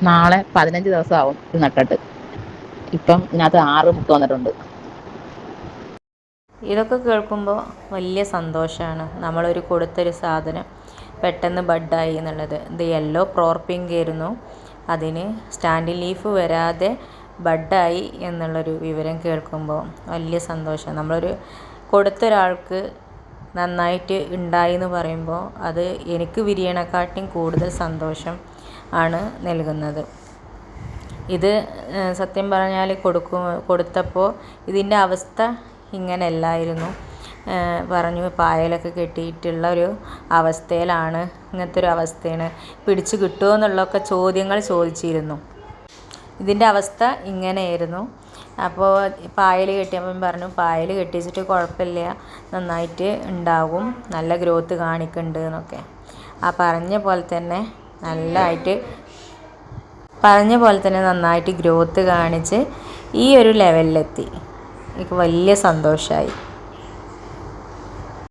നാളെ 15 ദിവസമാവും ഇത് നട്ടിട്ട്. ഇപ്പം ഇതിനകത്ത് 6 മുട്ട വന്നിട്ടുണ്ട്. ഇതൊക്കെ കേൾക്കുമ്പോൾ വലിയ സന്തോഷമാണ്. നമ്മളൊരു കൊടുത്തൊരു സാധനം പെട്ടെന്ന് ബഡായി എന്നുള്ളത്. ഇത് യെല്ലോ പ്രോർ പിങ്ക് ആയിരുന്നു, അതിന് സ്റ്റാൻഡിങ് ലീഫ് വരാതെ ബഡായി എന്നുള്ളൊരു വിവരം കേൾക്കുമ്പോൾ വലിയ സന്തോഷമാണ്. നമ്മളൊരു കൊടുത്തൊരാൾക്ക് നന്നായിട്ട് ഉണ്ടായി എന്ന് പറയുമ്പോൾ അത് എനിക്ക് വിരിയണക്കാട്ടിയും കൂടുതൽ സന്തോഷം ആണ് നൽകുന്നത്. ഇത് സത്യം പറഞ്ഞാൽ കൊടുത്തപ്പോൾ ഇതിൻ്റെ അവസ്ഥ ഇങ്ങനെയല്ലായിരുന്നു. പറഞ്ഞു പായലൊക്കെ കെട്ടിയിട്ടുള്ള ഒരു അവസ്ഥയിലാണ്, ഇങ്ങനത്തെ ഒരു അവസ്ഥയാണ്, പിടിച്ചു കിട്ടുമോ എന്നുള്ളതൊക്കെ ചോദ്യങ്ങൾ ചോദിച്ചിരുന്നു. ഇതിൻ്റെ അവസ്ഥ ഇങ്ങനെയായിരുന്നു. അപ്പോൾ പായൽ കെട്ടിയപ്പം പറഞ്ഞു പായൽ കെട്ടിച്ചിട്ട് കുഴപ്പമില്ല, നന്നായിട്ട് ഉണ്ടാകും, നല്ല ഗ്രോത്ത് കാണിക്കുന്നുണ്ട് എന്നൊക്കെ. ആ പറഞ്ഞ പോലെ തന്നെ നന്നായിട്ട് ഗ്രോത്ത് കാണിച്ച് ഈ ഒരു ലെവലിലെത്തി. എനിക്ക് വലിയ സന്തോഷമായി.